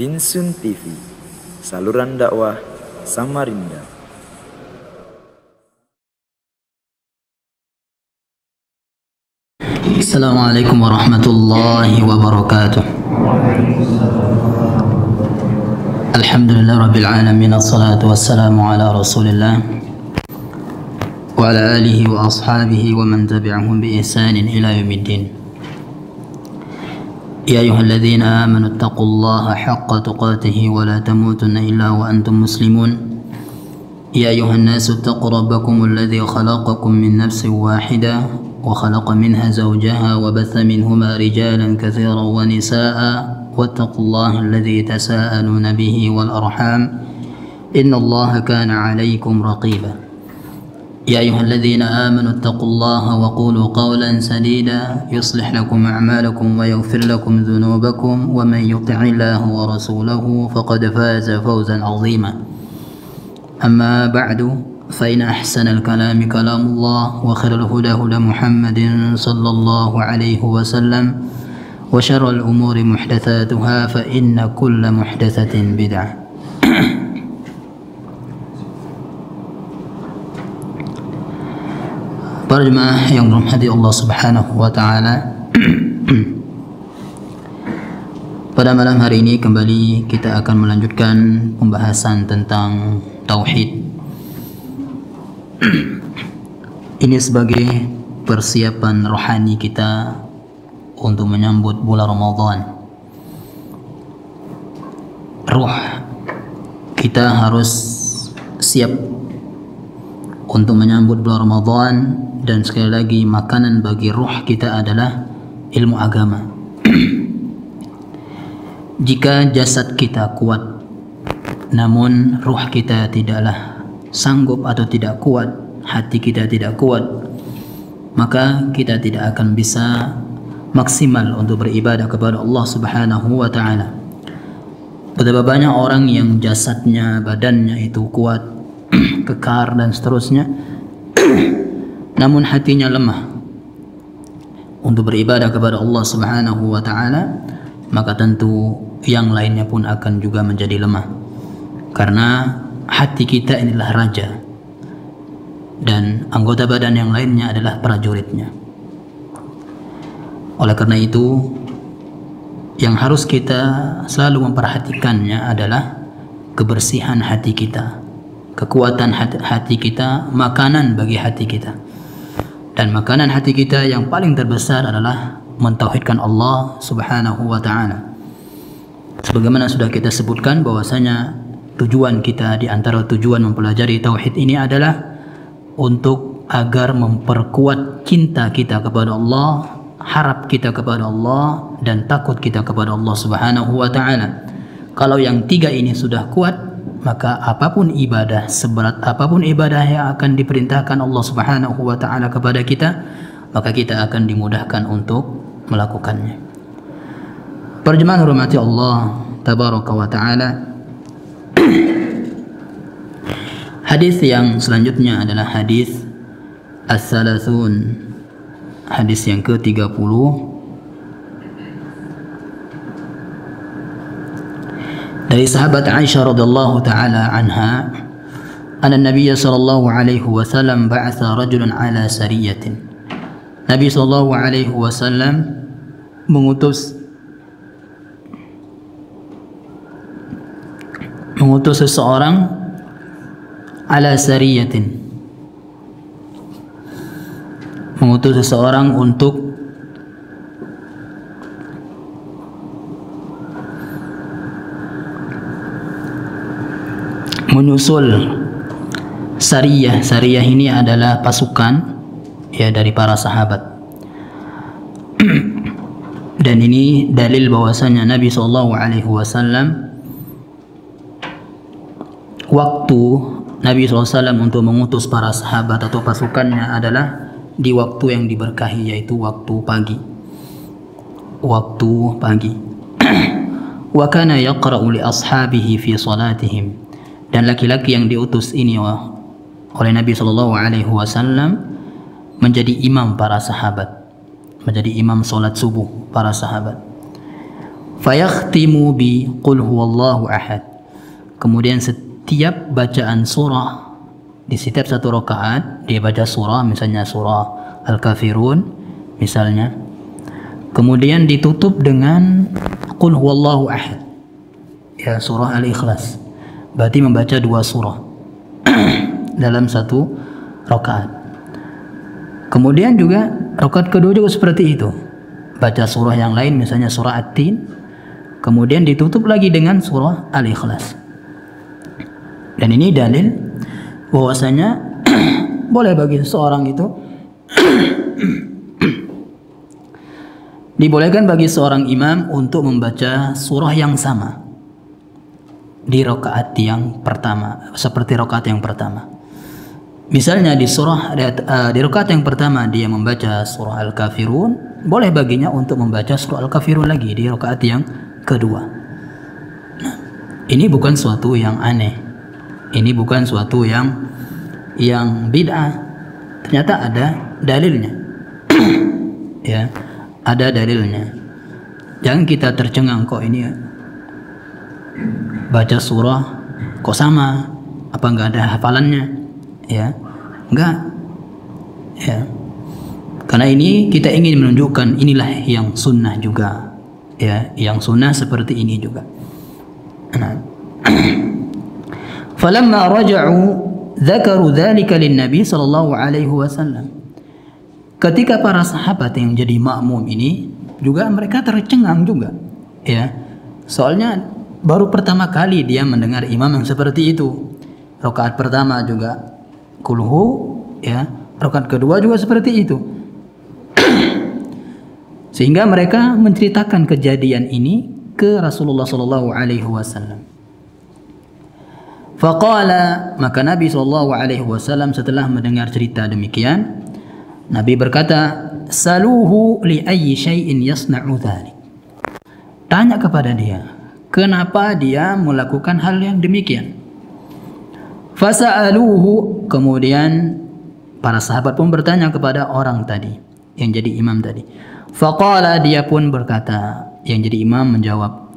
Binsun TV, saluran dakwah Samarinda. Assalamualaikum warahmatullahi wabarakatuh. Alhamdulillah rabbil alamin, assalatu wassalamu ala rasulillah wa ala alihi wa ashabihi wa man tabi'ahum bi ihsanin ila yaumiddin. Ya ayyuhalladzina amanu taqullaha haqqa tuqatih wa la tamutunna illa wa antum muslimun. Ya ayyuhan nasu taqu rabbakumul ladzi khalaqakum min nafsin wahidah wa khalaqa minha zawjaha wa batha minhuma rijalan katsiran wa nisaa'a wattaqullaha alladzi tasaaluna bihi wal arham innallaha kana 'alaykum raqiba. Ya ayyuhalladzina amanu taqullaha wa qulu qawlan sadida yuslih lakum a'malakum wa yaghfir lakum dhunubakum wa man yuti'illaha wa rasulahu faqad faza fawzan 'azima. أما بعد فإن أحسن الكلام كلام الله وخير الهدى هدى محمد صلى الله عليه وسلم وشر الأمور محدثاتها فإن كل محدثة بدعة. Para jemaah yang dirahmati Allah Subhanahu wa taala, pada malam hari ini kembali kita akan melanjutkan pembahasan tentang tauhid. Ini sebagai persiapan rohani kita untuk menyambut bulan Ramadan. Ruh kita harus siap untuk menyambut bulan Ramadan, dan sekali lagi makanan bagi ruh kita adalah ilmu agama. Jika jasad kita kuat namun ruh kita tidaklah sanggup atau tidak kuat, hati kita tidak kuat, maka kita tidak akan bisa maksimal untuk beribadah kepada Allah Subhanahu wa taala. Betapa banyak orang yang jasadnya, badannya itu kuat, kekar dan seterusnya, namun hatinya lemah untuk beribadah kepada Allah Subhanahu wa taala, maka tentu yang lainnya pun akan juga menjadi lemah. Karena hati kita inilah raja dan anggota badan yang lainnya adalah prajuritnya. Oleh karena itu, yang harus kita selalu memperhatikannya adalah kebersihan hati kita, kekuatan hati kita, makanan bagi hati kita. Dan makanan hati kita yang paling terbesar adalah mentauhidkan Allah Subhanahu wa taala. Sebagaimana sudah kita sebutkan bahwasanya tujuan kita, di antara tujuan mempelajari tauhid ini adalah untuk agar memperkuat cinta kita kepada Allah, harap kita kepada Allah, dan takut kita kepada Allah Subhanahu wa taala. Kalau yang tiga ini sudah kuat, maka apapun ibadah, seberat apapun ibadah yang akan diperintahkan Allah Subhanahu wa taala kepada kita, maka kita akan dimudahkan untuk melakukannya. Para jemaah hormati Allah tabaraka wa taala, hadis yang selanjutnya adalah hadis as-salasun, hadis yang ke-30 dari sahabat Aisyah radhiyallahu taala anha, anna Nabiy sallallahu alaihi wasallam ba'atha rajulan ala sariyatin. Nabi sallallahu alaihi wasallam mengutus seseorang ala sariyatin, mengutus seseorang untuk menyusul sariyah. Sariyah ini adalah pasukan ya dari para sahabat. Dan ini dalil bahwasanya Nabi SAW waktu Nabi SAW untuk mengutus para sahabat atau pasukannya adalah di waktu yang diberkahi, yaitu waktu pagi. Waktu pagi. Wa kana yaqra'u li ashabihi fi salatihim. Dan laki-laki yang diutus ini oleh Nabi SAW menjadi imam para sahabat, menjadi imam salat subuh para sahabat. fayakhtimu bi qul huwallahu ahad. Kemudian setiap bacaan surah, di setiap satu rakaat dia baca surah, misalnya surah Al-Kafirun misalnya, kemudian ditutup dengan qul huwallahu ahad, ya, surah Al-Ikhlas. Berarti membaca 2 surah dalam satu rakaat. Kemudian juga rakaat kedua juga seperti itu, baca surah yang lain, misalnya surah At-Tin, kemudian ditutup lagi dengan surah Al-Ikhlas. Dan ini dalil bahwasanya boleh bagi seorang itu dibolehkan bagi seorang imam untuk membaca surah yang sama di rakaat yang pertama, seperti rakaat yang pertama. Misalnya di rakaat yang pertama dia membaca surah Al-Kafirun, boleh baginya untuk membaca surah Al-Kafirun lagi di rakaat yang kedua. Nah, ini bukan suatu yang aneh. Ini bukan suatu yang bid'ah. Ternyata ada dalilnya. Ya, ada dalilnya. Jangan kita tercengang, kok ini baca surah kok sama, apa enggak ada hafalannya? Ya, enggak. Ya. Karena ini kita ingin menunjukkan inilah yang sunnah juga. Ya, yang sunnah seperti ini juga. Nah. Falamma raja'u dzakaru dzalika lin-nabi sallallahu alaihi wasallam. Ketika para sahabat yang jadi makmum ini juga mereka tercengang juga, ya. Soalnya baru pertama kali dia mendengar imam yang seperti itu. Rakaat pertama juga kulhu, ya. Rakaat kedua juga seperti itu. Sehingga mereka menceritakan kejadian ini ke Rasulullah sallallahu alaihi wasallam. Faqala, maka Nabi SAW setelah mendengar cerita demikian, Nabi berkata, saluhu li ayyi syai'in yasna'u dzalik. Tanya kepada dia, kenapa dia melakukan hal yang demikian? Fasa'aluhu, kemudian para sahabat pun bertanya kepada orang tadi yang jadi imam tadi. Faqala, dia pun berkata, yang jadi imam menjawab,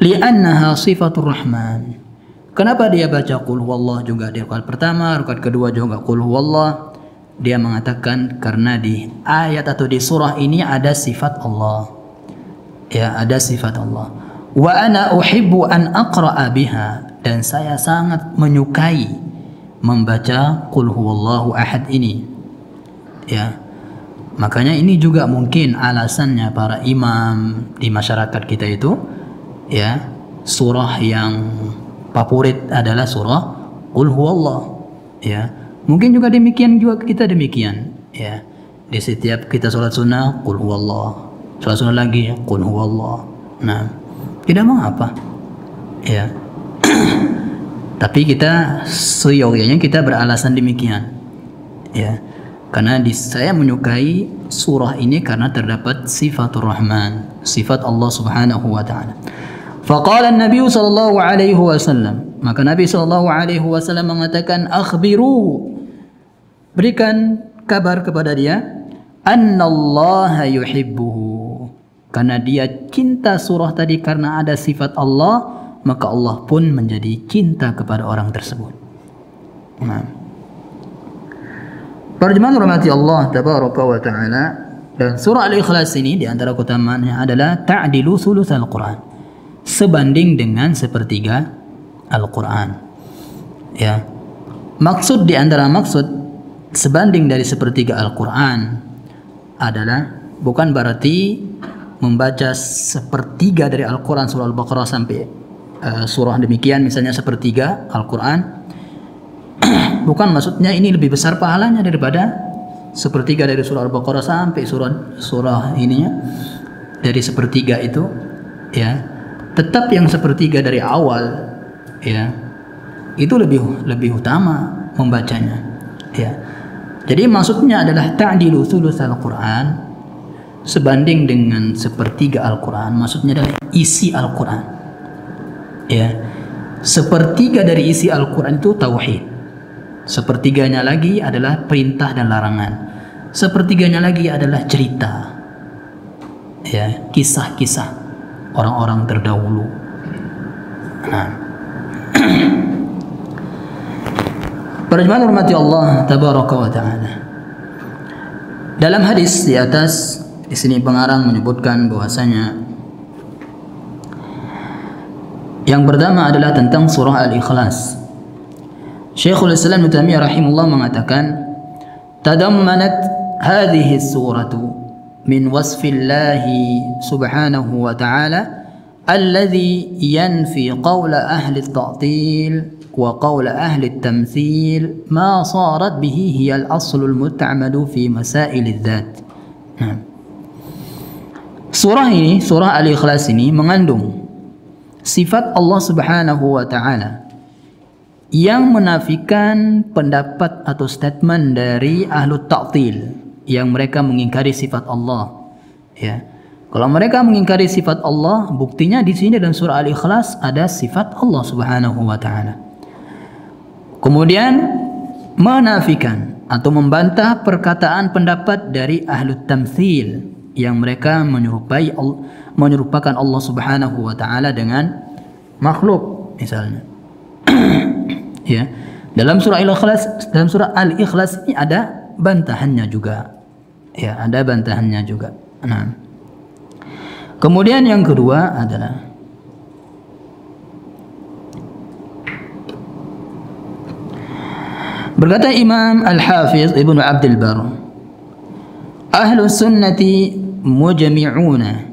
li'annaha sifatur rahman. Kenapa dia baca qul huwallah juga di rakaat pertama, rakaat kedua juga qul huwallah? Dia mengatakan karena di ayat atau di surah ini ada sifat Allah. Ya, ada sifat Allah. Wa ana uhibbu an aqra'a biha, dan saya sangat menyukai membaca qul huwallahu ahad ini. Ya. Makanya ini juga mungkin alasannya para imam di masyarakat kita itu, ya, surah yang favorit adalah surah qul huwallah, ya. Mungkin juga demikian juga kita demikian, ya. Di setiap kita sholat sunnah qul huwallah, sholat sunnah lagi qul huwallah. Nah, tidak mengapa, ya. Tapi kita seyogyanya kita beralasan demikian, ya. Karena saya menyukai surah ini karena terdapat sifatur rahman, sifat Allah subhanahu wa ta'ala. Faqala Nabi sallallahu alaihi wasallam, maka Nabi sallallahu alaihi wasallam mengatakan, akhbiru, berikan kabar kepada dia, annallaha yuhibbuhu, karena dia cinta surah tadi karena ada sifat Allah, maka Allah pun menjadi cinta kepada orang tersebut. Nah, para jemaah rahmati Allah tabaraka wa taala, dan surah Al-Ikhlas ini di antara keutamaannya adalah ta'dilu thulutsal Quran, sebanding dengan sepertiga Al-Quran. Ya, maksud di antara maksud sebanding dari sepertiga Al-Quran adalah bukan berarti membaca sepertiga dari Al-Quran surah Al-Baqarah sampai surah demikian, misalnya sepertiga Al-Quran. Bukan maksudnya ini lebih besar pahalanya daripada sepertiga dari surah Al-Baqarah sampai surah ininya dari sepertiga itu, ya. Tetap yang sepertiga dari awal, ya, itu lebih utama membacanya, ya. Jadi maksudnya adalah ta'dilu thulutsal Quran, sebanding dengan sepertiga Al-Quran. Maksudnya adalah isi Al-Quran, ya. Sepertiga dari isi Al-Quran itu tauhid, sepertiganya lagi adalah perintah dan larangan, sepertiganya lagi adalah cerita, ya, kisah-kisah, orang-orang terdahulu. Nah, para jemaah hormati Allah tabaraka wa taala. Dalam hadis di atas, di sini pengarang menyebutkan bahwasanya yang pertama adalah tentang surah Al-Ikhlas. Syekhul Islam Ibnu Taimiyah rahimahullah mengatakan, tadammanat hadhihi suratu min wasfillahi subhanahu wa ta'ala alladhi yanfi qawla ahli at-ta'til wa qawla ahli at-tamthil ma sarat bihi hiya al-aslu al-muta'amadu fi masail adh-dhat. Surah ini, surah Al-Ikhlas ini mengandung sifat Allah Subhanahu wa taala yang menafikan pendapat atau statement dari ahlu ta'til yang mereka mengingkari sifat Allah. Ya. Kalau mereka mengingkari sifat Allah, buktinya di sini dalam surah Al-Ikhlas ada sifat Allah Subhanahu wa taala. Kemudian menafikan atau membantah perkataan pendapat dari ahlu tamthil yang mereka menyerupakan Allah Subhanahu wa taala dengan makhluk misalnya. Ya. Dalam surah Al-Ikhlas ini ada bantahannya juga. Ya, ada bantahannya juga. Nah. Kemudian yang kedua adalah berkata Imam Al-Hafiz Ibnu Abdul Barr, ahlu sunnati mujami'una.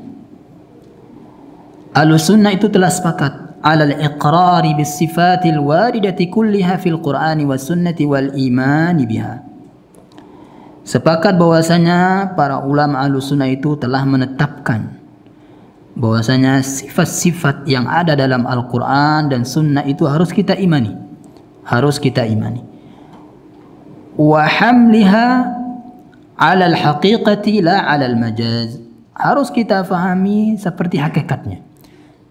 Ahlu sunnah itu telah sepakat ala al-iqrari bis sifatil waridati kulliha fil Qur'ani was sunnati wal imani biha. Sepakat bahwasanya para ulama ahlu sunnah itu telah menetapkan bahwasanya sifat-sifat yang ada dalam Al-Quran dan Sunnah itu harus kita imani, harus kita imani. Wa hamliha 'ala al-haqiqati la 'ala al-majaz. Harus kita fahami seperti hakikatnya.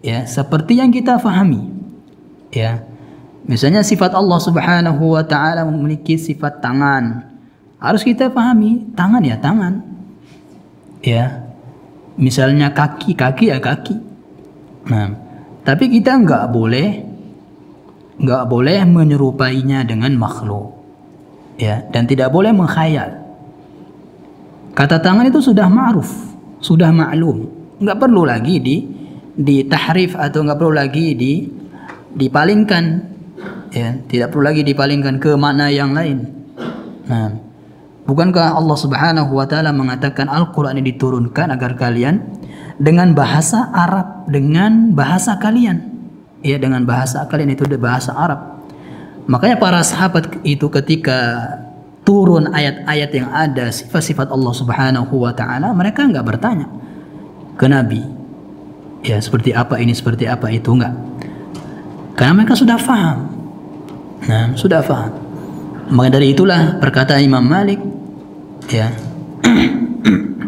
Ya, seperti yang kita fahami. Ya. Misalnya sifat Allah Subhanahu wa taala memiliki sifat tangan. Harus kita pahami, tangan ya tangan. Ya. Misalnya kaki ya kaki. Nah, tapi kita nggak boleh menyerupainya dengan makhluk, ya, dan tidak boleh menghayal. Kata tangan itu sudah ma'ruf, sudah maklum, nggak perlu lagi ditahrif atau nggak perlu lagi dipalingkan, ya, tidak perlu lagi dipalingkan ke makna yang lain. Nah, bukankah Allah Subhanahu wa taala mengatakan Al-Qur'an ini diturunkan agar kalian dengan bahasa Arab, dengan bahasa kalian. Ya, dengan bahasa kalian itu bahasa Arab. Makanya para sahabat itu ketika turun ayat-ayat yang ada sifat-sifat Allah Subhanahu wa taala, mereka enggak bertanya ke Nabi. Ya, seperti apa ini, seperti apa itu, enggak. Karena mereka sudah faham. Nah, sudah faham. Maka dari itulah perkataan Imam Malik, ya,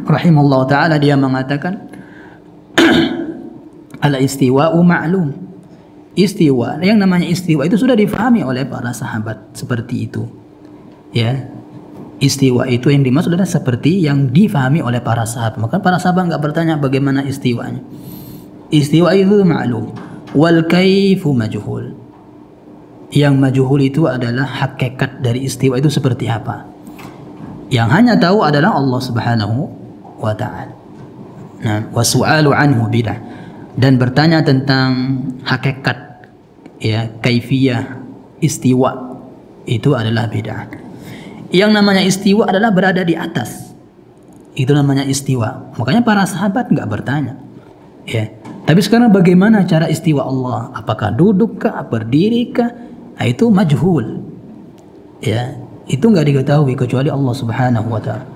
rahimahullah ta'ala, dia mengatakan al-istiwa'u ma'lum. Istiwa, yang namanya istiwa itu sudah difahami oleh para sahabat seperti itu. Ya, istiwa itu yang dimaksud adalah seperti yang difahami oleh para sahabat. Maka para sahabat enggak bertanya bagaimana istiwanya. Istiwa itu ma'lum. Wal kaifu majhul. Yang majhul itu adalah hakikat dari istiwa itu seperti apa. Yang hanya tahu adalah Allah Subhanahu wa taala. Nah, wasu'alu anhu bidah, dan bertanya tentang hakikat, ya, kaifiyah istiwa itu adalah bid'ah. Yang namanya istiwa adalah berada di atas. Itu namanya istiwa. Makanya para sahabat enggak bertanya. Ya. Tapi sekarang bagaimana cara istiwa Allah? Apakah duduk kah, berdiri kah? Nah, itu majhul. Ya, itu enggak diketahui kecuali Allah Subhanahu wa taala.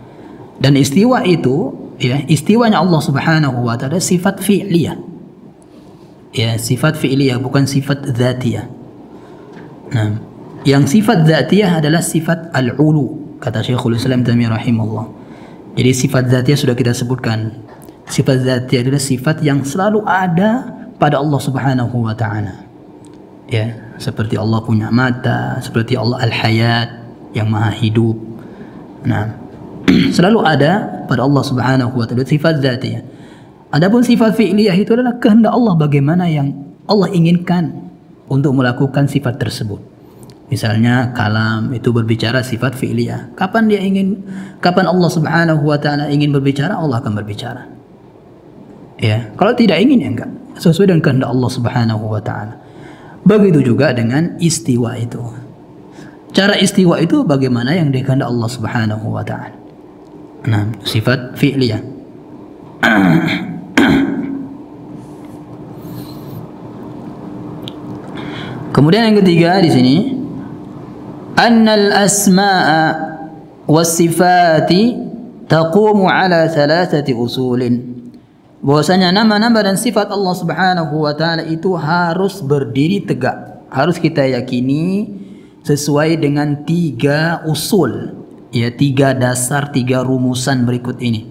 Dan istiwa itu, ya, istiwanya Allah Subhanahu wa taala sifat fi'liyah. Ya, sifat fi'liyah, bukan sifat dzatiyah. Nah, yang sifat dzatiyah adalah sifat al-ulu, kata Syekhul Islam Taimiyah rahimahullah. Jadi sifat dzatiyah sudah kita sebutkan. Sifat dzatiyah adalah sifat yang selalu ada pada Allah Subhanahu wa taala. Ya, seperti Allah punya mata, seperti Allah al-hayat yang maha hidup. Nah, selalu ada pada Allah Subhanahu wa taala sifat dzatiyah. Adapun sifat fi'liyah itu adalah kehendak Allah, bagaimana yang Allah inginkan untuk melakukan sifat tersebut. Misalnya kalam itu berbicara sifat fi'liyah. Kapan Allah Subhanahu wa taala ingin berbicara, Allah akan berbicara. Ya, kalau tidak ingin ya enggak. Sesuai dengan kehendak Allah Subhanahu wa taala. Begitu juga dengan istiwa itu. Cara istiwa itu bagaimana yang dikehendak Allah Subhanahu wa taala. Nah, sifat fi'liyah. Kemudian yang ketiga di sini, annal asma'a was sifati taqumu ala thalathati usulin. Bahwasanya nama-nama dan sifat Allah Subhanahu wa taala itu harus berdiri tegak, harus kita yakini sesuai dengan 3 usul, ya, 3 dasar, 3 rumusan berikut ini.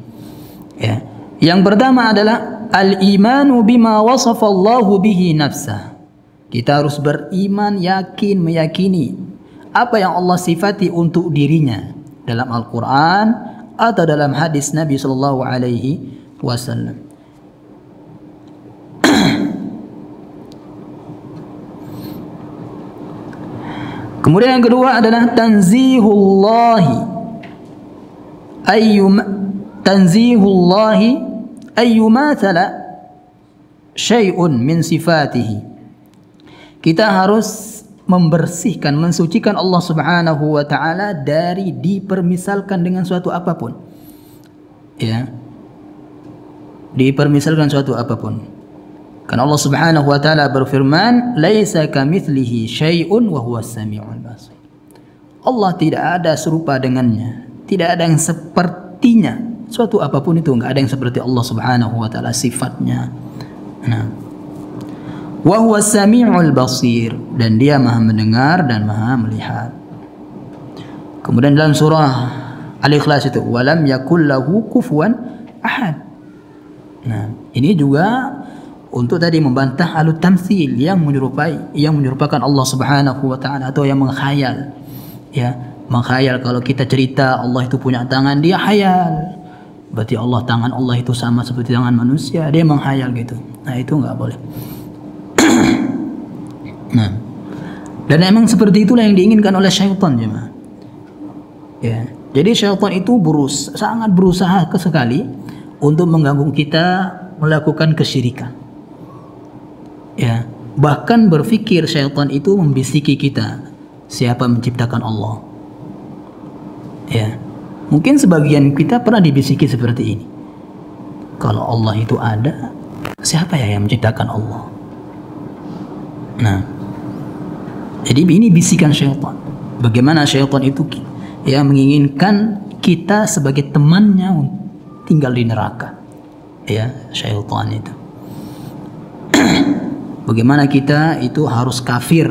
Ya. Yang pertama adalah al-imanu bima wasafa Allahu bihi nafsah. Kita harus beriman, yakin, meyakini apa yang Allah sifati untuk dirinya dalam Al-Quran atau dalam hadis Nabi Sallallahu Alaihi Wasallam. Kemudian yang kedua adalah tanzihullahi ayyumathala syai'un min sifatihi. Kita harus membersihkan, mensucikan Allah Subhanahu wa taala dari dipermisalkan dengan suatu apapun. Ya. Dipermisalkan suatu apapun. Karena Allah Subhanahu wa taala berfirman, "Laisa kamitslihi syai'un wa huwas samiul basir." Allah tidak ada serupa dengannya, tidak ada yang sepertinya. Suatu apapun itu enggak ada yang seperti Allah Subhanahu wa taala sifatnya. Nah, wa huwas samiul basir, dan dia maha mendengar dan maha melihat. Kemudian dalam surah Al-Ikhlas itu walam yakul lahu kufuwan ahad. Nah, ini juga untuk tadi membantah alut tamtsil yang menyerupakan Allah Subhanahu wa taala atau yang menghayal. Ya, menghayal kalau kita cerita Allah itu punya tangan, dia hayal. Berarti tangan Allah itu sama seperti tangan manusia, dia menghayal gitu. Nah, itu enggak boleh. Nah, dan emang seperti itulah yang diinginkan oleh syaitan, jemaah. Ya, jadi syaitan itu sangat berusaha sekali untuk mengganggu kita melakukan kesyirikan. Ya, bahkan berpikir syaitan itu membisiki kita, siapa menciptakan Allah? Ya, mungkin sebagian kita pernah dibisiki seperti ini. Kalau Allah itu ada, siapa ya yang menciptakan Allah? Nah, jadi ini bisikan syaitan. Bagaimana syaitan itu ya menginginkan kita sebagai temannya tinggal di neraka. Ya, syaitan itu. Bagaimana kita itu harus kafir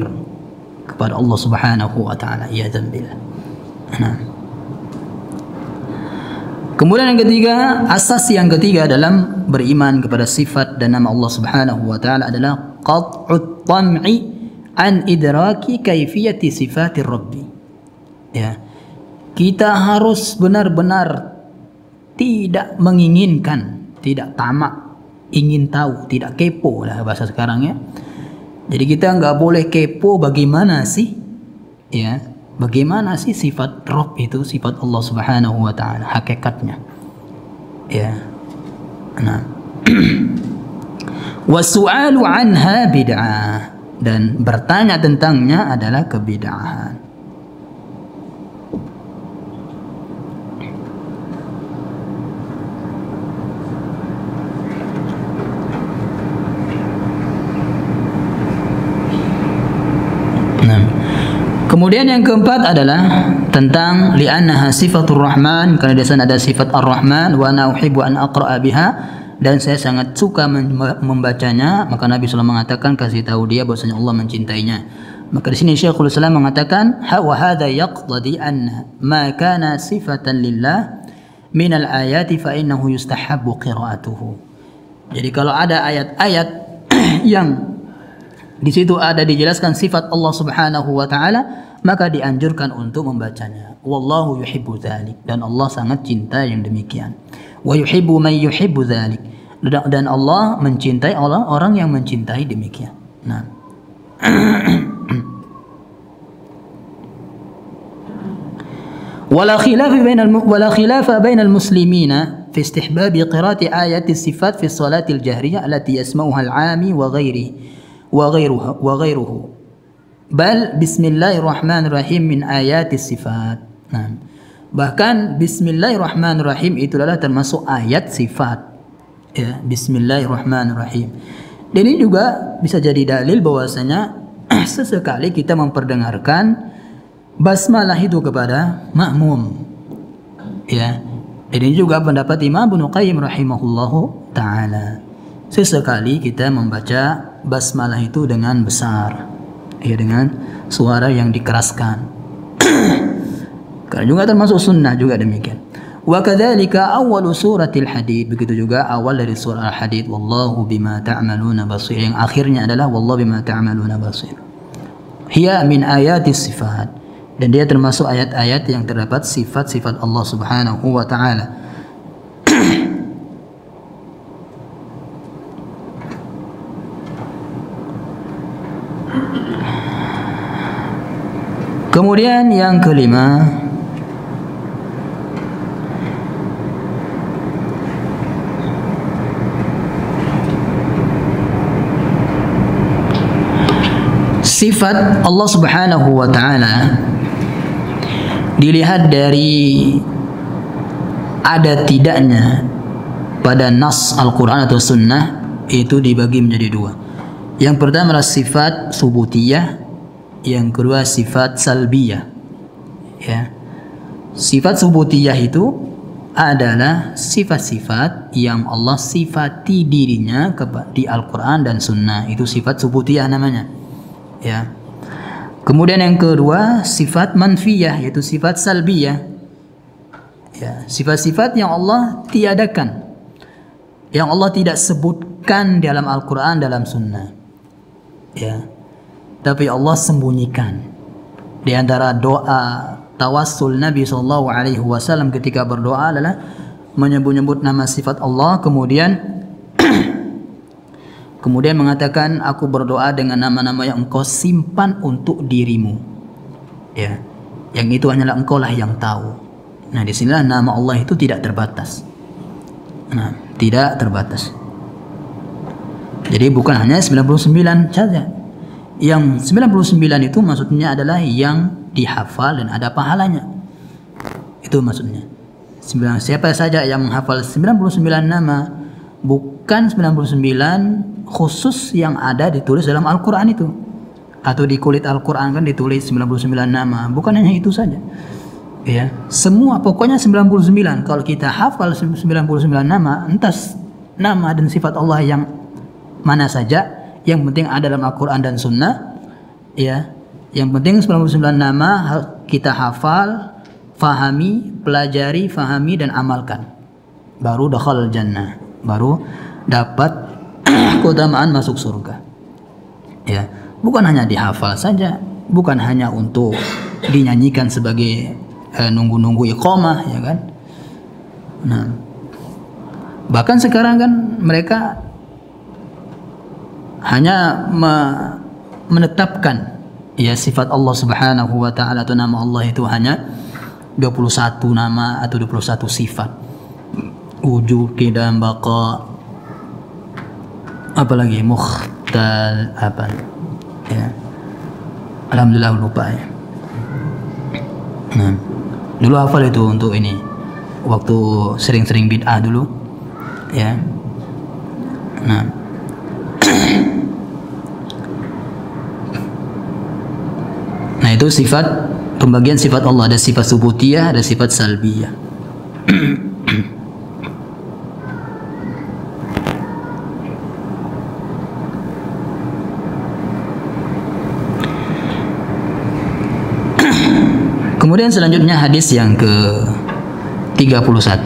kepada Allah Subhanahu wa taala, ya dzambillah. Nah. Kemudian yang ketiga, asas yang ketiga dalam beriman kepada sifat dan nama Allah Subhanahu wa taala adalah qat'ut tam'i an idraki kaifiyati sifatir rabbi. Ya. Kita harus benar-benar tidak menginginkan, tidak tamak, ingin tahu, tidak kepo lah bahasa sekarang ya. Jadi kita nggak boleh kepo bagaimana sih, ya, bagaimana sih sifat Rabb itu, sifat Allah Subhanahu wa taala, hakikatnya. Ya. Nah. Wasu'alu anha bid'ah, dan bertanya tentangnya adalah kebid'ahan. Nah, kemudian yang keempat adalah tentang li'annaha sifatur rahman, karena di sana ada sifat ar-rahman, wa ana uhibbu an aqra'a biha, dan saya sangat suka membacanya. Maka Nabi SAW mengatakan, kasih tahu dia bahwasanya Allah mencintainya. Maka di sini Syekhul Islam mengatakan, wa hadza yaqtadi an ma kana sifatan lillah min al-ayati fa innahu yustahabbu qira'atuhu. Jadi kalau ada ayat-ayat yang di situ ada dijelaskan sifat Allah Subhanahu wa taala, maka dianjurkan untuk membacanya. Wallahu yuhibbu dzalik, dan Allah sangat cinta yang demikian. Wa yuhibbu man yuhibbu dzalik, Dan Allah mencintai orang yang mencintai demikian. Nah. ولا خلاف بين المسلمين في استحباب قراءة آيات الصفات في الصلاة الجهرية التي يسمعها العامي وغيره بل بسم الله الرحمن الرحيم من آيات الصفات. Nah, bahkan Bismillahirrahmanirrahim itu adalah termasuk ayat sifat. Ya, Bismillahirrahmanirrahim. Dan ini juga bisa jadi dalil bahwasanya sesekali kita memperdengarkan basmalah itu kepada makmum. Ya. Ini juga pendapat Imam Ibnu Qayyim rahimahullahu taala. Sesekali kita membaca basmalah itu dengan besar. Ya, dengan suara yang dikeraskan. Karena juga termasuk sunnah juga demikian. Wa kadzalika awwalu suratil hadid, begitu juga awal dari surah al-hadid, wallahu bima ta'maluna basir, yang akhirnya adalah wallahu bima ta'maluna basir. Hiya min ayatis sifat, dan dia termasuk ayat-ayat yang terdapat sifat-sifat Allah Subhanahu wa taala. Kemudian yang kelima, sifat Allah Subhanahu wa taala dilihat dari ada tidaknya pada nas Al-Quran atau Sunnah itu dibagi menjadi dua. Yang pertama adalah sifat subutiyah, yang kedua sifat salbiyah. Ya. Sifat subutiyah itu adalah sifat-sifat yang Allah sifati dirinya di Al-Quran dan Sunnah. Itu sifat subutiyah namanya. Ya. Kemudian yang kedua sifat manfiyah, yaitu sifat salbiyah. Ya, sifat-sifat yang Allah tiadakan, yang Allah tidak sebutkan dalam Al-Quran, dalam Sunnah. Ya, tapi Allah sembunyikan. Di antara doa tawassul Nabi SAW ketika berdoa adalah menyebut-nyebut nama sifat Allah, kemudian mengatakan, aku berdoa dengan nama-nama yang engkau simpan untuk dirimu. Ya, yang itu hanyalah engkau lah yang tahu. Nah, disinilah nama Allah itu tidak terbatas. Nah, tidak terbatas. Jadi bukan hanya 99 saja. Yang 99 itu maksudnya adalah yang dihafal dan ada pahalanya. Itu maksudnya. Siapa saja yang menghafal 99 nama, bukan 99 khusus yang ada ditulis dalam Al-Quran itu, atau di kulit Al-Quran kan ditulis 99 nama, bukan hanya itu saja. Ya, semua pokoknya 99. Kalau kita hafal 99 nama, entah nama dan sifat Allah yang mana saja, yang penting ada dalam Al-Quran dan Sunnah. Ya, yang penting 99 nama kita hafal, fahami, pelajari, fahami dan amalkan. Baru dakhal jannah, baru dapat keutamaan masuk surga. Ya, bukan hanya dihafal saja, bukan hanya untuk dinyanyikan sebagai nunggu-nunggu iqamah, ya kan. Nah, bahkan sekarang kan mereka hanya menetapkan ya sifat Allah Subhanahu wa taala atau nama Allah itu hanya 21 nama atau 21 sifat. Wujud, qidam, baqa, apalagi mukhtal, apa ya, alhamdulillah lupa ya. Nah, dulu hafal itu untuk ini waktu sering-sering bid'ah dulu ya. Nah, nah itu sifat, pembagian sifat Allah, ada sifat subutiyah, ada sifat salbiyah. Kemudian selanjutnya hadis yang ke-31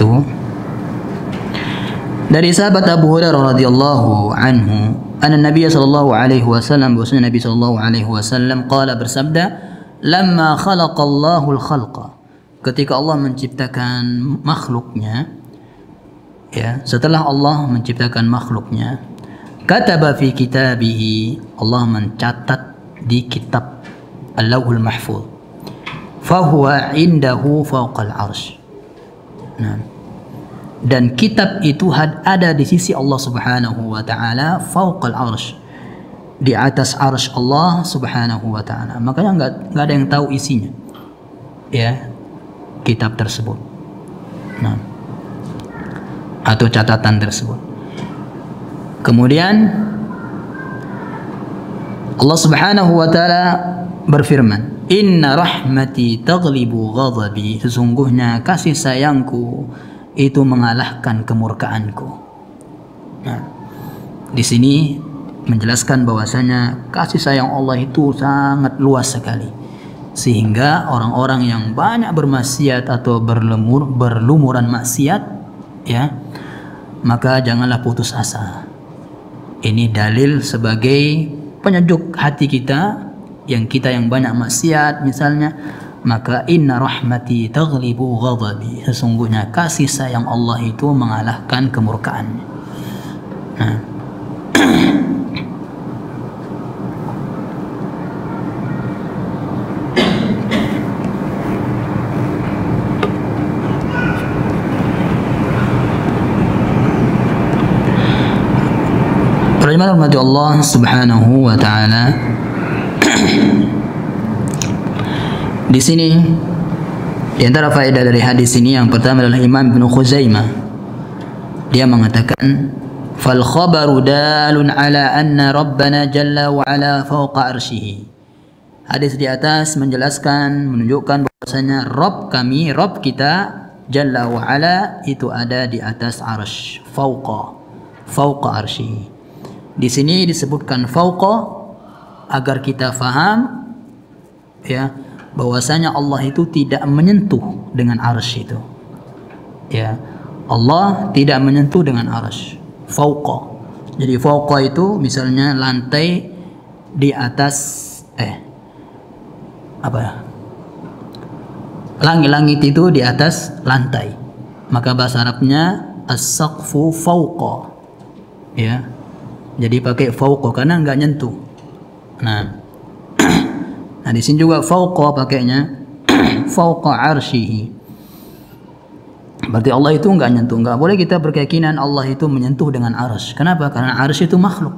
dari sahabat Abu Hurairah radhiyallahu anhu, anna Nabi sallallahu alaihi wasallam, bahwasanya Nabi sallallahu alaihi wasallam qala, bersabda, lamma khalaqallahu al-khalqa, ketika Allah menciptakan makhluknya, Ya, setelah Allah menciptakan makhluknya, kataba fi kitabihi, Allah mencatat di kitab Al-Lauhul Mahfuz, fahuwa indahu fawqal arsy. Nah, dan kitab itu ada di sisi Allah Subhanahu wa taala fawqal arsy, di atas arsy Allah Subhanahu wa taala. Makanya enggak ada yang tahu isinya. Ya, kitab tersebut. Nah, atau catatan tersebut. Kemudian Allah Subhanahu wa taala berfirman, "Inna rahmati taghlibu ghadabi." Sesungguhnya kasih sayangku itu mengalahkan kemurkaanku. Nah, di sini menjelaskan bahwasanya kasih sayang Allah itu sangat luas sekali, sehingga orang-orang yang banyak bermaksiat atau berlumuran maksiat, ya, maka janganlah putus asa. Ini dalil sebagai penyejuk hati kita, yang banyak maksiat misalnya, maka inna rahmati taghlibu ghadabi, sesungguhnya kasih sayang Allah itu mengalahkan kemurkaannya. Nah, rahmati Allah Subhanahu wa taala. Di sini di antara faedah dari hadis ini yang pertama adalah Imam Ibnu Khuzaimah, dia mengatakan fal khabaru dalun ala anna rabbana jalla wa ala fawqa arsyihi. Hadis di atas menunjukkan bahwasanya Rabb kami, Rabb kita jalla wa ala itu ada di atas arsy, fawqa arsyihi. Di sini disebutkan fauqa agar kita faham, ya, bahwasanya Allah itu tidak menyentuh dengan arsy itu. Ya, Allah tidak menyentuh dengan arsy. Fauqa. Jadi fauqa itu misalnya lantai di atas langit-langit itu di atas lantai. Maka bahasa Arabnya as-saqfu fauqa. Ya. Jadi pakai fauqa karena enggak nyentuh. Nah, nah di sini juga fauqa pakainya fauqa arsyihi. Berarti Allah itu enggak nyentuh. Enggak boleh kita berkeyakinan Allah itu menyentuh dengan arsy. Kenapa? Karena arsy itu makhluk.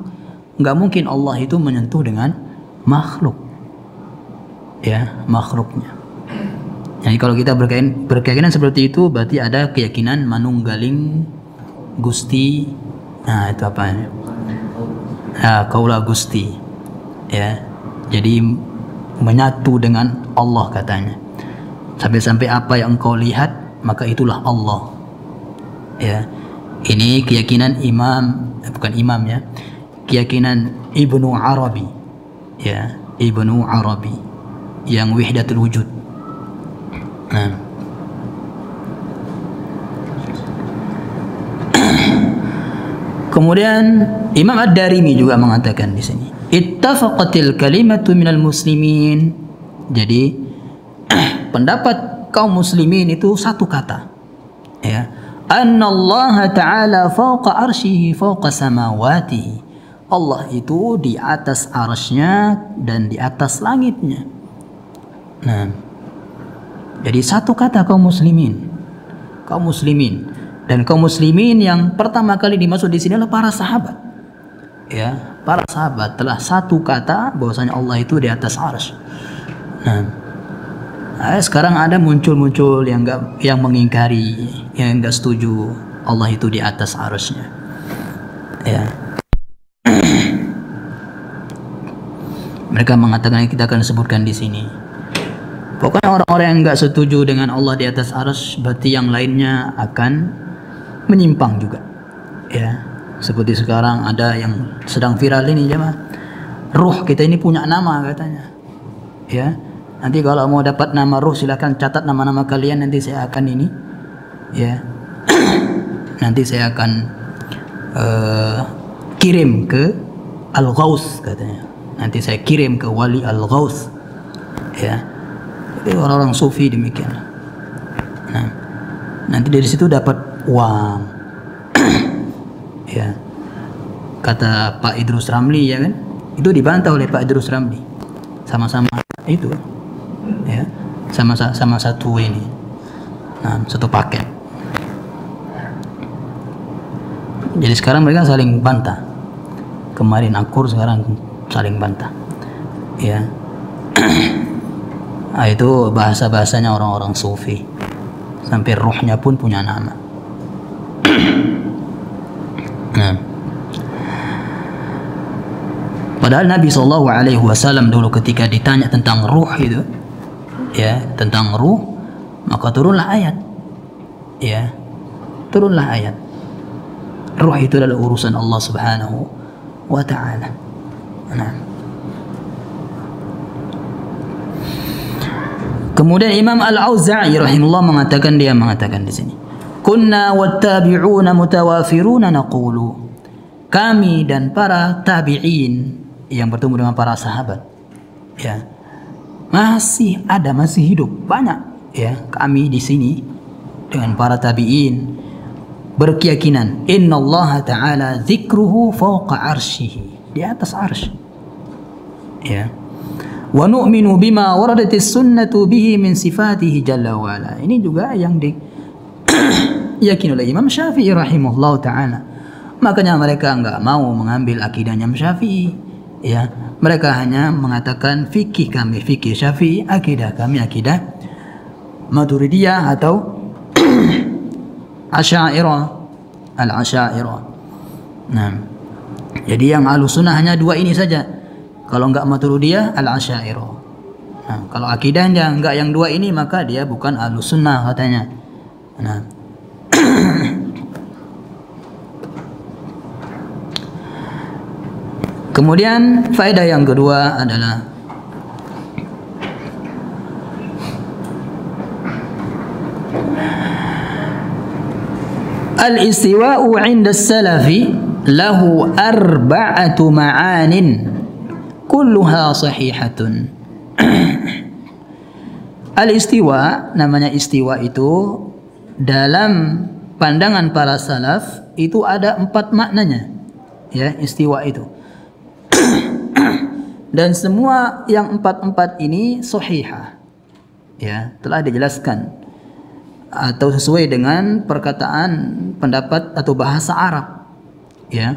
Enggak mungkin Allah itu menyentuh dengan makhluk. Ya, makhluknya. Jadi kalau kita berkeyakinan seperti itu, berarti ada keyakinan manunggaling Gusti. Nah, itu apa? Kaulah Gusti, ya, jadi menyatu dengan Allah katanya. Sampai-sampai apa yang engkau lihat maka itulah Allah, ya. Ini keyakinan keyakinan Ibnu Arabi, ya, Ibnu Arabi yang wahdatul wujud. Nah, kemudian Imam Ad-Darimi juga mengatakan di sini, ittafaqatil kalimatu minal muslimin. Jadi pendapat kaum muslimin itu satu kata, ya, annallaha ta'ala fawqa arsyihi fawqa samawatihi. Allah itu di atas arsy-Nya dan di atas langitnya. Nah, jadi satu kata kaum muslimin. Dan kaum muslimin yang pertama kali dimaksud di sini adalah para sahabat. Ya, para sahabat telah satu kata bahwasanya Allah itu di atas arsy. Nah, sekarang ada muncul yang mengingkari, yang enggak setuju Allah itu di atas arsy-Nya. Ya. Mereka mengatakan, kita akan sebutkan di sini. Pokoknya orang-orang yang enggak setuju dengan Allah di atas arsy, berarti yang lainnya akan menyimpang juga. Ya. Seperti sekarang ada yang sedang viral ini, jemaah. Ruh kita ini punya nama katanya. Ya. Nanti kalau mau dapat nama ruh silakan catat nama-nama kalian, nanti saya akan ini. Ya. Nanti saya akan kirim ke Al-Ghaus katanya. Nanti saya kirim ke Wali Al-Ghaus. Ya. Jadi orang-orang sufi demikian. Nah, nanti dari situ dapat uang. Ya. Kata Pak Idrus Ramli, ya kan? Itu dibantah oleh Pak Idrus Ramli. Sama-sama itu. Ya. Sama satu ini. Nah, satu paket. Jadi sekarang mereka saling bantah. Kemarin akur, sekarang saling bantah. Ya. Nah, itu bahasa-bahasanya orang-orang sufi. Sampai ruhnya pun punya nama. Nah. Padahal Nabi SAW dulu ketika ditanya tentang ruh itu, ya, tentang ruh, maka turunlah ayat. Ya. Turunlah ayat. Ruh itu adalah urusan Allah Subhanahu wa ta'ala. Nah. Kemudian Imam Al-Auza'i rahimahullah mengatakan di sini, kunna wattabi'una mutawafiruna naqulu, kami dan para tabi'in yang bertemu dengan para sahabat, ya, masih hidup banyak, ya, kami di sini dengan para tabi'in berkeyakinan innallaha ta'ala dzikruhu fawqa arsyihi, di atas arsy, ya, wa nu'minu bima waradatis sunnatu bihi min sifatihi jalla wa ala. Ini juga yang diyakini oleh Imam Syafi'i rahimahullah ta'ala. Makanya mereka enggak mau mengambil akidahnya Imam Syafi'i, ya, mereka hanya mengatakan fikih kami fikih Syafi'i, akidah kami akidah Maturidiyah atau Asy'ariyah, al-Asy'ariyah. Nah, jadi yang Ahlussunnah hanya dua ini saja. Kalau enggak Maturidiyah, al-Asy'ariyah. Nah, kalau akidahnya enggak yang dua ini, maka dia bukan Ahlussunnah katanya. Nah. Kemudian faedah yang kedua adalah al-istiwa'u 'inda as-salafi lahu arba'atu ma'anin kulluha sahihatun. Al-istiwa, namanya istiwa itu dalam pandangan para salaf itu ada 4 maknanya, ya, istiwa itu. Dan semua yang 4 ini sahihah, ya, telah dijelaskan atau sesuai dengan perkataan pendapat atau bahasa Arab, ya,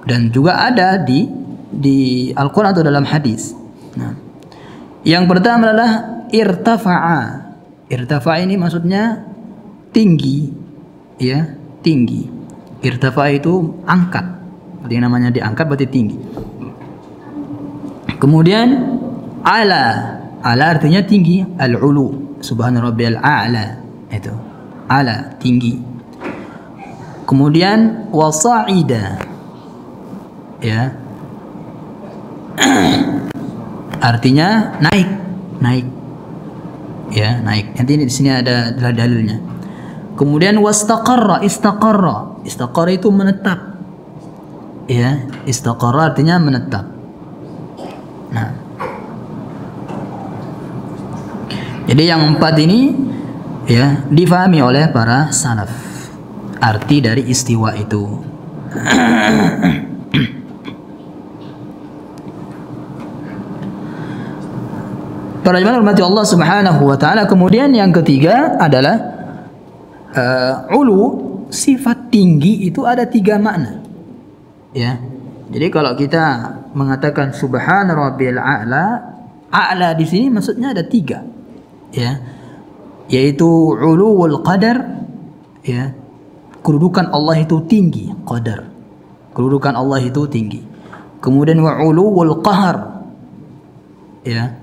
dan juga ada di Al-Quran atau dalam hadis. Nah, yang pertama adalah irtafa'a. Irtafa'a ini maksudnya tinggi, ya, tinggi. Irtafa'a itu angkat, berarti namanya diangkat berarti tinggi. Kemudian ala artinya tinggi, al-ulu, subhana rabbiyal a'la, itu ala, tinggi. Kemudian wasa'ida, ya, artinya naik, ya, naik. Nanti di sini ada dalilnya. Kemudian wastaqarra, istaqarra itu menetap, ya, istaqarra artinya menetap. Nah, jadi yang 4 ini, ya, difahami oleh para salaf arti dari istiwa itu. Para jemaah hormati Allah Subhanahu wa taala. Kemudian yang ketiga adalah ulu, sifat tinggi itu ada 3 makna, ya. Jadi kalau kita mengatakan subhana rabbiyal a'la di sini maksudnya ada 3, ya, yaitu uluwul qadar, ya, kedudukan Allah itu tinggi, qadar, kedudukan Allah itu tinggi. Kemudian wa uluwul qahar, ya,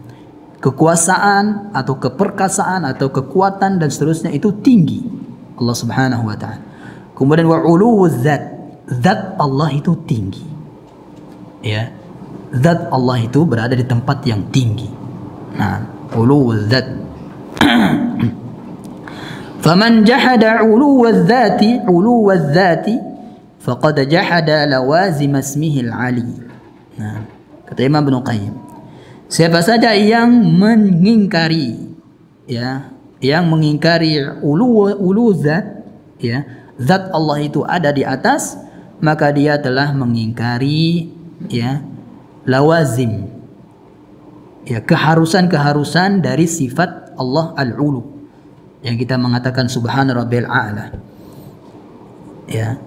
kekuasaan atau keperkasaan atau kekuatan dan seterusnya itu tinggi Allah Subhanahu wa taala. Kemudian wa uluwuz zat Allah itu tinggi, ya, zat Allah itu berada di tempat yang tinggi. Nah, uluwuz zat. Faman jahada uluwaz zati faqad jahada lawazim ismihi al-ali. Nah, kata Imam Ibnu Qayyim, siapa saja yang mengingkari, ya, yang mengingkari ulu zat, ya, zat Allah itu ada di atas, maka dia telah mengingkari ya lawazim, ya keharusan dari sifat Allah al-ulu yang kita mengatakan subhana rabbil a'la. Ya.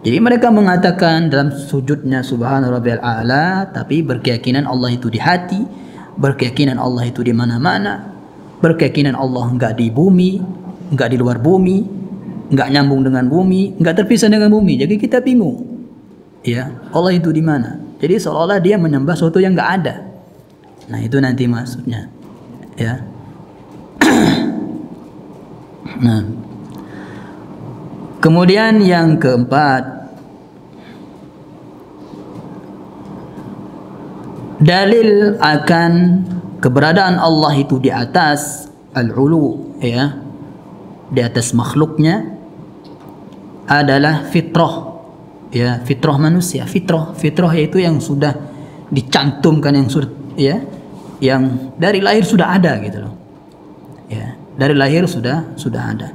Jadi mereka mengatakan dalam sujudnya subhana rabbil a'la, tapi berkeyakinan Allah itu di hati, berkeyakinan Allah itu di mana-mana, berkeyakinan Allah enggak di bumi, enggak di luar bumi, enggak nyambung dengan bumi, enggak terpisah dengan bumi. Jadi kita bingung. Ya, Allah itu di mana? Jadi seolah-olah dia menyembah sesuatu yang enggak ada. Nah, itu nanti maksudnya. Ya. Nah. Kemudian yang keempat, dalil akan keberadaan Allah itu di atas al-ulu, ya, di atas makhluknya adalah fitrah, ya, fitrah manusia. Fitrah yaitu yang sudah dicantumkan, yang sudah, ya, yang dari lahir sudah ada gitu loh, ya, dari lahir sudah ada.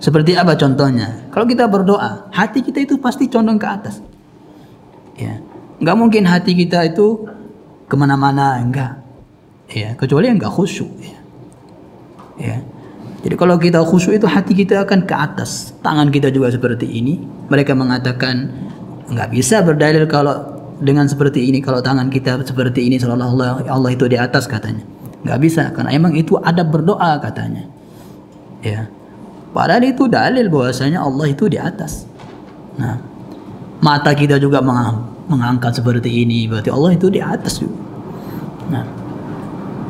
Seperti apa contohnya? Kalau kita berdoa, hati kita itu pasti condong ke atas, ya. Nggak mungkin hati kita itu kemana-mana, enggak, ya, kecuali yang nggak khusyuk, ya. Ya. Jadi kalau kita khusyuk itu hati kita akan ke atas, tangan kita juga seperti ini. Mereka mengatakan nggak bisa berdalil kalau dengan seperti ini, kalau tangan kita seperti ini seolah-olah Allah itu di atas, katanya. Nggak bisa, karena emang itu ada berdoa, katanya. Ya. Padahal itu dalil bahwasanya Allah itu di atas. Nah, mata kita juga mengangkat seperti ini, berarti Allah itu di atas juga. Nah,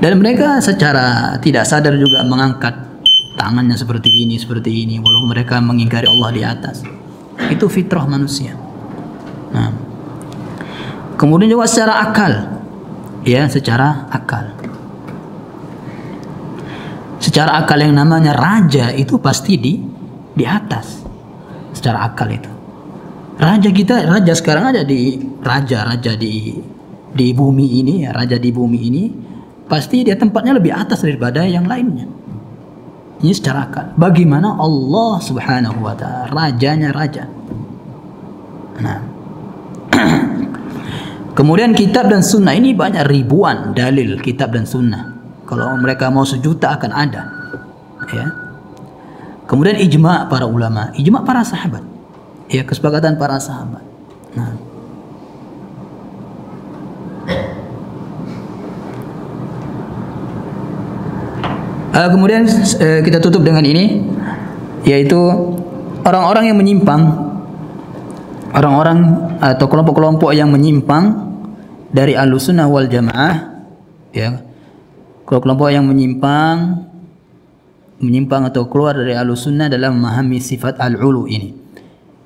dan mereka secara tidak sadar juga mengangkat tangannya seperti ini, walaupun mereka mengingkari Allah di atas. Itu fitrah manusia. Nah, kemudian juga secara akal, ya, secara akal. Secara akal yang namanya raja itu pasti di atas. Secara akal itu. Raja sekarang ada di raja di bumi ini, ya, raja di bumi ini pasti dia tempatnya lebih atas daripada yang lainnya. Ini secara akal. Bagaimana Allah Subhanahu wa ta'ala rajanya raja. Nah. Kemudian kitab dan sunnah ini banyak ribuan dalil kitab dan sunnah. Kalau mereka mau sejuta akan ada, ya. Kemudian ijma' para ulama, ijma' para sahabat, ya, kesepakatan para sahabat. Nah, kemudian kita tutup dengan ini, yaitu orang-orang yang menyimpang, orang-orang atau kelompok-kelompok yang menyimpang dari Ahlussunnah wal Jamaah, ya. Kalau kelompok yang menyimpang atau keluar dari Ahlussunnah dalam memahami sifat al-ulu ini.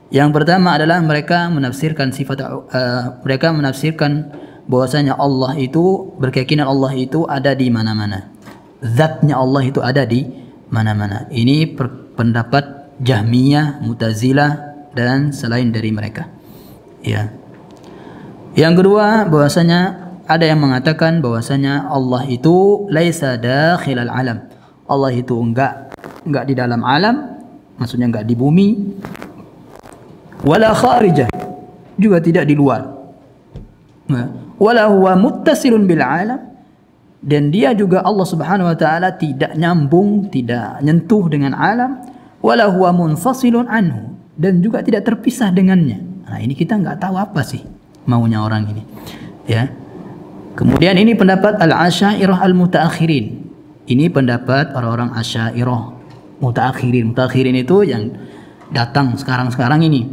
Yang pertama adalah mereka menafsirkan bahwasanya Allah itu, berkeyakinan Allah itu ada di mana-mana. Zatnya Allah itu ada di mana-mana. Ini pendapat Jahmiyah, Mu'tazilah dan selain dari mereka. Ya. Yang kedua, bahwasanya ada yang mengatakan bahwasanya Allah itu laisa dakhilal alam. Allah itu enggak di dalam alam, maksudnya enggak di bumi. Wala kharijah, juga tidak di luar. Wala huwa muttasilun bil alam, dan dia juga Allah Subhanahu wa taala tidak nyambung, tidak nyentuh dengan alam. Wala huwa munfasilun anhu, dan juga tidak terpisah dengannya. Nah, ini kita enggak tahu apa sih maunya orang ini, ya. Kemudian ini pendapat al-Asy'ariyah al-mutaakhirin. Ini pendapat orang-orang Asy'ariyah mutaakhirin. Mutaakhirin itu yang datang sekarang-sekarang ini,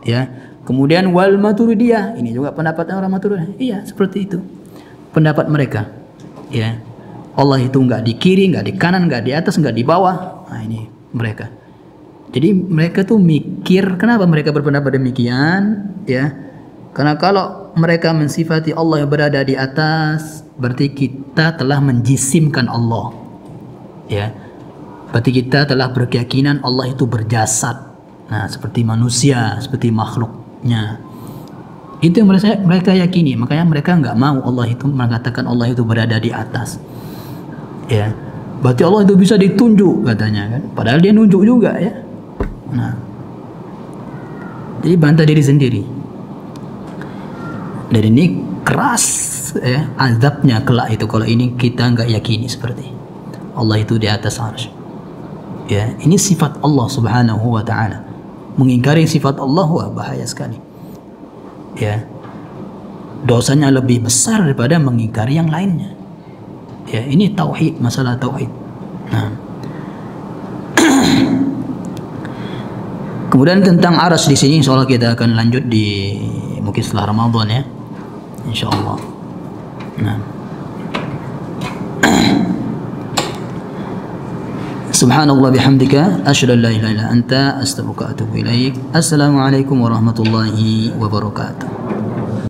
ya. Kemudian wal Maturidiyah, ini juga pendapat orang Maturidiyah. Iya, seperti itu pendapat mereka, ya. Allah itu enggak di kiri, enggak di kanan, enggak di atas, enggak di bawah. Nah, ini mereka. Jadi mereka tuh mikir, kenapa mereka berpendapat demikian, ya? Karena kalau mereka mensifati Allah yang berada di atas, berarti kita telah menjisimkan Allah, ya. Berarti kita telah berkeyakinan Allah itu berjasad. Nah, seperti manusia, seperti makhluknya. Itu yang mereka yakini. Makanya mereka nggak mau Allah itu mengatakan Allah itu berada di atas, ya. berarti Allah itu bisa ditunjuk katanya kan, padahal dia nunjuk juga ya. Nah, jadi bantah diri sendiri. Dan ini keras ya azabnya kelak itu kalau ini kita nggak yakini seperti Allah itu di atas arsy. Ya, ini sifat Allah Subhanahu wa taala. Mengingkari sifat Allah wah bahaya sekali. Ya. Dosanya lebih besar daripada mengingkari yang lainnya. Ya, ini tauhid, masalah tauhid. Nah. Kemudian tentang aras di sini insyaallah kita akan lanjut di mungkin setelah Ramadan ya. Insyaallah. Nah. Subhanallah bihamdika asyhadu an la ilaha illa anta astaghfiruka wa atubu ilaik. Assalamualaikum warahmatullahi wabarakatuh.